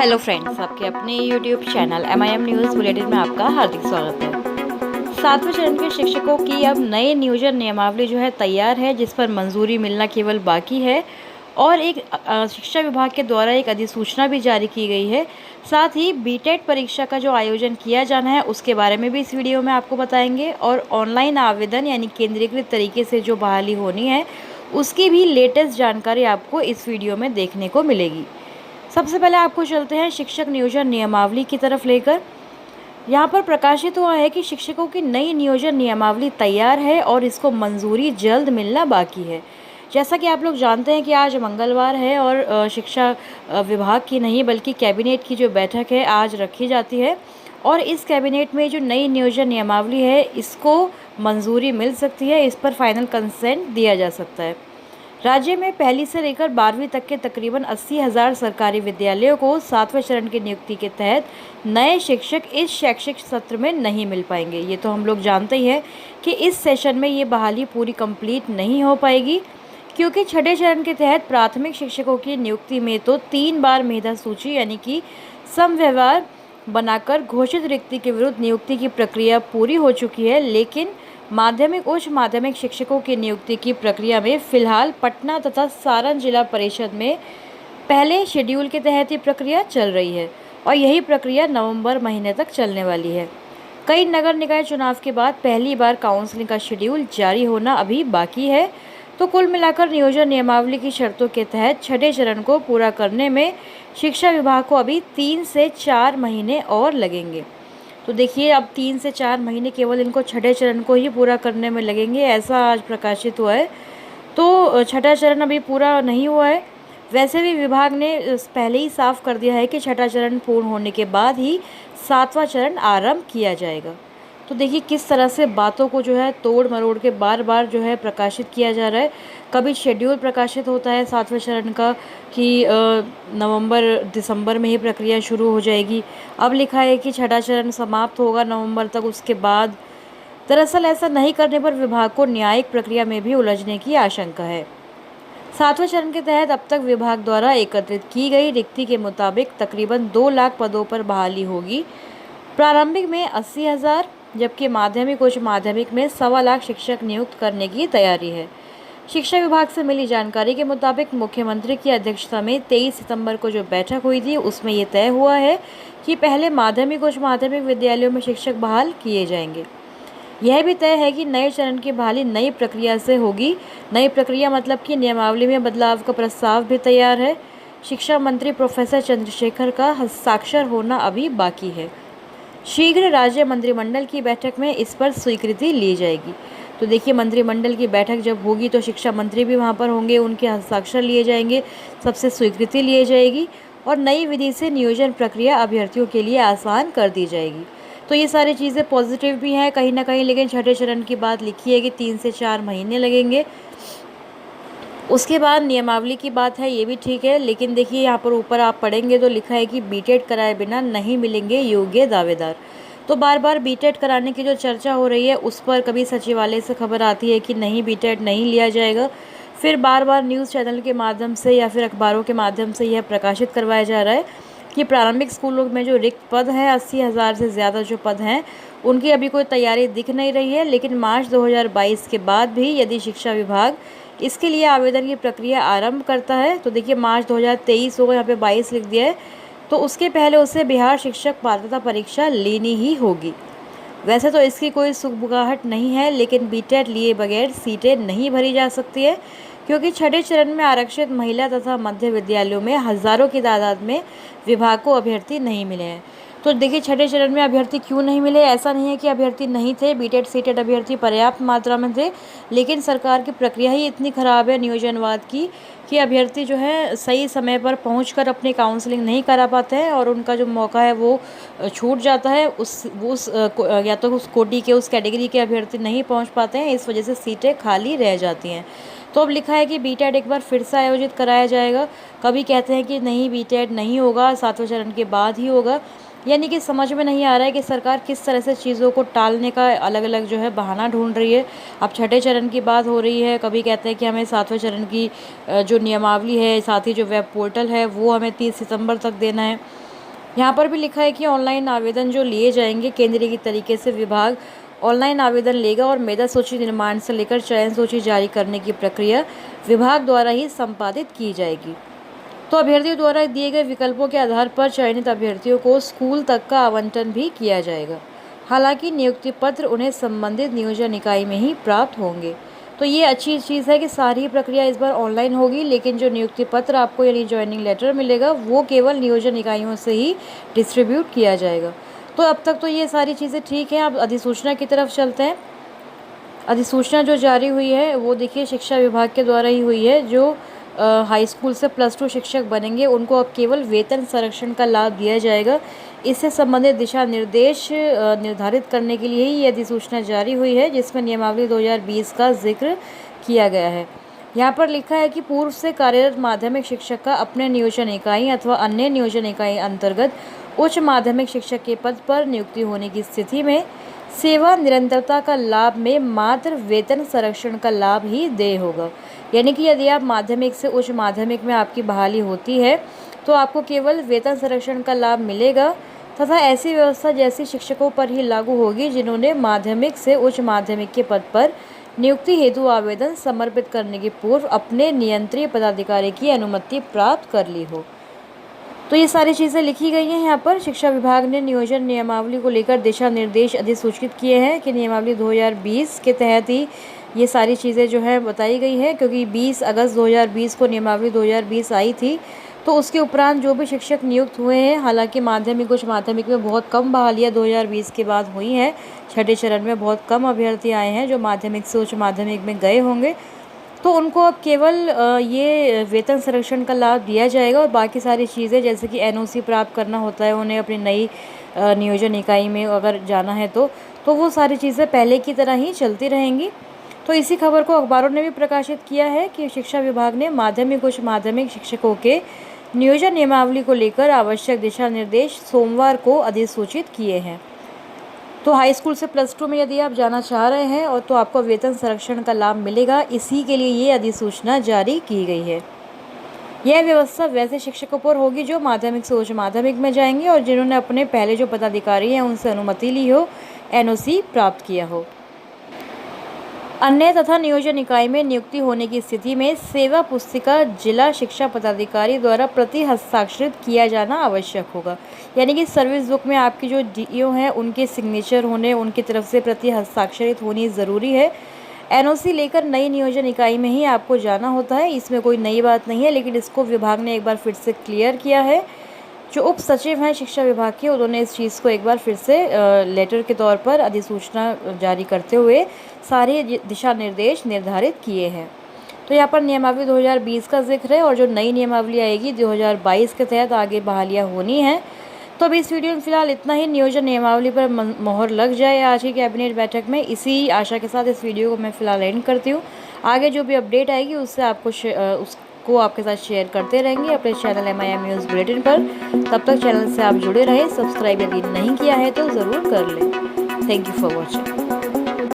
Hello friends, आपके अपने YouTube channel MIM news bulletin में आपका हार्दिक स्वागत है। सातवें चरण के शिक्षकों की अब नए नियोजन नियमावली जो है तैयार है, जिस पर मंजूरी मिलना केवल बाकी है और एक शिक्षा विभाग के द्वारा एक अधिसूचना भी जारी की गई है। साथ ही बीटेट परीक्षा का जो आयोजन किया जाना है उसके बारे में भी इस वीडियो में आपको बताएंगे और ऑनलाइन आवेदन यानी केंद्रीकृत तरीके से जो बहाली होनी है उसकी भी लेटेस्ट जानकारी आपको इस वीडियो में देखने को मिलेगी। सबसे पहले आपको चलते हैं शिक्षक नियोजन नियमावली की तरफ लेकर। यहाँ पर प्रकाशित हुआ है कि शिक्षकों की नई नियोजन नियमावली तैयार है और इसको मंजूरी जल्द मिलना बाकी है। जैसा कि आप लोग जानते हैं कि आज मंगलवार है और शिक्षा विभाग की नहीं बल्कि कैबिनेट की जो बैठक है आज रखी जाती है और इस कैबिनेट में जो नई नियोजन नियमावली है इसको मंजूरी मिल सकती है, इस पर फाइनल कंसेंट दिया जा सकता है। राज्य में पहली से लेकर 12वीं तक के तकरीबन 80,000 सरकारी विद्यालयों को सातवें चरण की नियुक्ति के तहत नए शिक्षक इस शैक्षिक सत्र में नहीं मिल पाएंगे। ये तो हम लोग जानते ही हैं कि इस सेशन में ये बहाली पूरी कंप्लीट नहीं हो पाएगी, क्योंकि छठे चरण के तहत प्राथमिक शिक्षकों की नियुक्ति में तो 3 बार मेधा सूची यानी कि समव्यवहार बनाकर घोषित रिक्ति के विरुद्ध नियुक्ति की प्रक्रिया पूरी हो चुकी है, लेकिन माध्यमिक उच्च माध्यमिक शिक्षकों की नियुक्ति की प्रक्रिया में फिलहाल पटना तथा सारण जिला परिषद में पहले शेड्यूल के तहत ये प्रक्रिया चल रही है और यही प्रक्रिया नवंबर महीने तक चलने वाली है। कई नगर निकाय चुनाव के बाद पहली बार काउंसलिंग का शेड्यूल जारी होना अभी बाकी है। तो कुल मिलाकर नियोजन नियमावली की शर्तों के तहत छठे चरण को पूरा करने में शिक्षा विभाग को अभी 3 से 4 महीने और लगेंगे। तो देखिए, अब 3 से 4 महीने केवल इनको छठे चरण को ही पूरा करने में लगेंगे, ऐसा आज प्रकाशित हुआ है। तो छठा चरण अभी पूरा नहीं हुआ है। वैसे भी विभाग ने पहले ही साफ कर दिया है कि छठा चरण पूर्ण होने के बाद ही 7वां चरण आरंभ किया जाएगा। तो देखिए किस तरह से बातों को जो है तोड़ मरोड़ के बार बार जो है प्रकाशित किया जा रहा है। कभी शेड्यूल प्रकाशित होता है 7वें चरण का कि नवंबर दिसंबर में ही प्रक्रिया शुरू हो जाएगी। अब लिखा है कि छठा चरण समाप्त होगा नवंबर तक, उसके बाद। दरअसल ऐसा नहीं करने पर विभाग को न्यायिक प्रक्रिया में भी उलझने की आशंका है। 7वें चरण के तहत अब तक विभाग द्वारा एकत्रित की गई रिक्ति के मुताबिक तकरीबन 2 लाख पदों पर बहाली होगी। प्रारंभिक में 80,000 जबकि माध्यमिक उच्च माध्यमिक में 1.25 लाख शिक्षक नियुक्त करने की तैयारी है। शिक्षा विभाग से मिली जानकारी के मुताबिक मुख्यमंत्री की अध्यक्षता में 23 सितंबर को जो बैठक हुई थी उसमें ये तय हुआ है कि पहले माध्यमिक उच्च माध्यमिक विद्यालयों में शिक्षक बहाल किए जाएंगे। यह भी तय है कि नए चरण की बहाली नई प्रक्रिया से होगी। नई प्रक्रिया मतलब कि नियमावली में बदलाव का प्रस्ताव भी तैयार है। शिक्षा मंत्री प्रोफेसर चंद्रशेखर का हस्ताक्षर होना अभी बाकी है। शीघ्र राज्य मंत्रिमंडल की बैठक में इस पर स्वीकृति ली जाएगी। तो देखिए, मंत्रिमंडल की बैठक जब होगी तो शिक्षा मंत्री भी वहां पर होंगे, उनके हस्ताक्षर लिए जाएंगे, सबसे स्वीकृति ली जाएगी और नई विधि से नियोजन प्रक्रिया अभ्यर्थियों के लिए आसान कर दी जाएगी। तो ये सारी चीज़ें पॉजिटिव भी हैं कहीं ना कहीं, लेकिन छठे चरण की बात लिखी है कि 3 से 4 महीने लगेंगे। उसके बाद नियमावली की बात है, ये भी ठीक है, लेकिन देखिए यहाँ पर ऊपर आप पढ़ेंगे तो लिखा है कि बीटेट कराए बिना नहीं मिलेंगे योग्य दावेदार। तो बार बार बीटेट कराने की जो चर्चा हो रही है उस पर कभी सचिवालय से खबर आती है कि नहीं बीटेट नहीं लिया जाएगा, फिर बार बार न्यूज़ चैनल के माध्यम से या फिर अखबारों के माध्यम से यह प्रकाशित करवाया जा रहा है कि प्रारंभिक स्कूलों में जो रिक्त पद है 80,000 से ज़्यादा जो पद हैं उनकी अभी कोई तैयारी दिख नहीं रही है। लेकिन मार्च 2022 के बाद भी यदि शिक्षा विभाग इसके लिए आवेदन की प्रक्रिया आरंभ करता है तो देखिए मार्च 2023 होगा, यहाँ पे 22 लिख दिया है, तो उसके पहले उसे बिहार शिक्षक पात्रता परीक्षा लेनी ही होगी। वैसे तो इसकी कोई सुगबुगाहट नहीं है, लेकिन बीटेट लिए बगैर सीटें नहीं भरी जा सकती है, क्योंकि छठे चरण में आरक्षित महिला तथा मध्य विद्यालयों में हज़ारों की तादाद में विभाग को अभ्यर्थी नहीं मिले हैं। तो देखिए छठे चरण में अभ्यर्थी क्यों नहीं मिले, ऐसा नहीं है कि अभ्यर्थी नहीं थे, बीटेट सीटेड अभ्यर्थी पर्याप्त मात्रा में थे, लेकिन सरकार की प्रक्रिया ही इतनी ख़राब है नियोजनवाद की कि अभ्यर्थी जो है सही समय पर पहुंचकर अपनी काउंसलिंग नहीं करा पाते हैं और उनका जो मौका है वो छूट जाता है। या तो उस कोटि के उस कैटेगरी के अभ्यर्थी नहीं पहुँच पाते हैं, इस वजह से सीटें खाली रह जाती हैं। तो अब लिखा है कि बीटेट एक बार फिर से आयोजित कराया जाएगा। कभी कहते हैं कि नहीं बीटेट नहीं होगा, 7वें चरण के बाद ही होगा। यानी कि समझ में नहीं आ रहा है कि सरकार किस तरह से चीज़ों को टालने का अलग अलग जो है बहाना ढूंढ रही है। अब छठे चरण की बात हो रही है, कभी कहते हैं कि हमें 7वें चरण की जो नियमावली है, साथ ही जो वेब पोर्टल है वो हमें 30 सितंबर तक देना है। यहाँ पर भी लिखा है कि ऑनलाइन आवेदन जो लिए जाएंगे केंद्रीय की तरीके से विभाग ऑनलाइन आवेदन लेगा और मेधा सूची निर्माण से लेकर चयन सूची जारी करने की प्रक्रिया विभाग द्वारा ही संपादित की जाएगी। तो अभ्यर्थियों द्वारा दिए गए विकल्पों के आधार पर चयनित अभ्यर्थियों को स्कूल तक का आवंटन भी किया जाएगा। हालांकि नियुक्ति पत्र उन्हें संबंधित नियोजन इकाई में ही प्राप्त होंगे। तो ये अच्छी चीज़ है कि सारी प्रक्रिया इस बार ऑनलाइन होगी, लेकिन जो नियुक्ति पत्र आपको यानी ज्वाइनिंग लेटर मिलेगा वो केवल नियोजन इकाइयों से ही डिस्ट्रीब्यूट किया जाएगा। तो अब तक तो ये सारी चीज़ें ठीक हैं। अब अधिसूचना की तरफ चलते हैं। अधिसूचना जो जारी हुई है वो देखिए शिक्षा विभाग के द्वारा ही हुई है। जो हाई स्कूल से +2 शिक्षक बनेंगे उनको अब केवल वेतन संरक्षण का लाभ दिया जाएगा। इससे संबंधित दिशा निर्देश निर्धारित करने के लिए ही ये अधिसूचना जारी हुई है, जिसमें नियमावली 2020 का जिक्र किया गया है। यहाँ पर लिखा है कि पूर्व से कार्यरत माध्यमिक शिक्षक का अपने नियोजन इकाई अथवा अन्य नियोजन इकाई अंतर्गत उच्च माध्यमिक शिक्षक के पद पर नियुक्ति होने की स्थिति में सेवा निरंतरता का लाभ में मात्र वेतन संरक्षण का लाभ ही देय होगा। यानी कि यदि आप माध्यमिक से उच्च माध्यमिक में आपकी बहाली होती है तो आपको केवल वेतन संरक्षण का लाभ मिलेगा तथा ऐसी व्यवस्था जैसी शिक्षकों पर ही लागू होगी जिन्होंने माध्यमिक से उच्च माध्यमिक के पद पर नियुक्ति हेतु आवेदन समर्पित करने के पूर्व अपने नियंत्रणीय पदाधिकारी की अनुमति प्राप्त कर ली हो। तो ये सारी चीज़ें लिखी गई हैं यहाँ पर। शिक्षा विभाग ने नियोजन नियमावली को लेकर दिशा निर्देश अधिसूचित किए हैं कि नियमावली 2020 के तहत ही ये सारी चीज़ें जो है बताई गई है, क्योंकि 20 अगस्त 2020 को नियमावली 2020 आई थी। तो उसके उपरांत जो भी शिक्षक नियुक्त हुए हैं, हालांकि माध्यमिक उच्च माध्यमिक में बहुत कम बहालियाँ 2020 के बाद हुई हैं। छठे चरण में बहुत कम अभ्यर्थी आए हैं जो माध्यमिक से उच्च माध्यमिक में गए होंगे। तो उनको अब केवल ये वेतन संरक्षण का लाभ दिया जाएगा और बाकी सारी चीज़ें जैसे कि एनओसी प्राप्त करना होता है उन्हें अपनी नई नियोजन इकाई में अगर जाना है तो वो सारी चीज़ें पहले की तरह ही चलती रहेंगी। तो इसी खबर को अखबारों ने भी प्रकाशित किया है कि शिक्षा विभाग ने माध्यमिक उच्च माध्यमिक शिक्षकों के नियोजन नियमावली को लेकर आवश्यक दिशा निर्देश सोमवार को अधिसूचित किए हैं। तो हाई स्कूल से +2 में यदि आप जाना चाह रहे हैं और तो आपको वेतन संरक्षण का लाभ मिलेगा, इसी के लिए ये अधिसूचना जारी की गई है। यह व्यवस्था वैसे शिक्षकों पर होगी जो माध्यमिक से उच्च माध्यमिक में जाएंगे और जिन्होंने अपने पहले जो पदाधिकारी हैं उनसे अनुमति ली हो, एनओसी प्राप्त किया हो। अन्य तथा नियोजन इकाई में नियुक्ति होने की स्थिति में सेवा पुस्तिका जिला शिक्षा पदाधिकारी द्वारा प्रति हस्ताक्षरित किया जाना आवश्यक होगा। यानी कि सर्विस बुक में आपकी जो डीईओ हैं उनके सिग्नेचर होने, उनकी तरफ से प्रति हस्ताक्षरित होनी ज़रूरी है। एनओसी लेकर नई नियोजन इकाई में ही आपको जाना होता है, इसमें कोई नई बात नहीं है, लेकिन इसको विभाग ने एक बार फिर से क्लियर किया है। जो उप सचिव हैं शिक्षा विभाग के, उन्होंने इस चीज़ को एक बार फिर से लेटर के तौर पर अधिसूचना जारी करते हुए सारे दिशा निर्देश निर्धारित किए हैं। तो यहाँ पर नियमावली 2020 का जिक्र है और जो नई नियमावली आएगी 2022 के तहत आगे बहालियाँ होनी हैं। तो अब इस वीडियो में फिलहाल इतना ही। नियोजन नियमावली पर मोहर लग जाए आज की कैबिनेट बैठक में, इसी आशा के साथ इस वीडियो को मैं फ़िलहाल एंड करती हूँ। आगे जो भी अपडेट आएगी उससे उसको आपके साथ शेयर करते रहेंगे अपने चैनल MIM न्यूज़ बुलेटिन पर। तब तक चैनल से आप जुड़े रहें। सब्सक्राइब यदि नहीं किया है तो ज़रूर कर लें। Thank you for watching.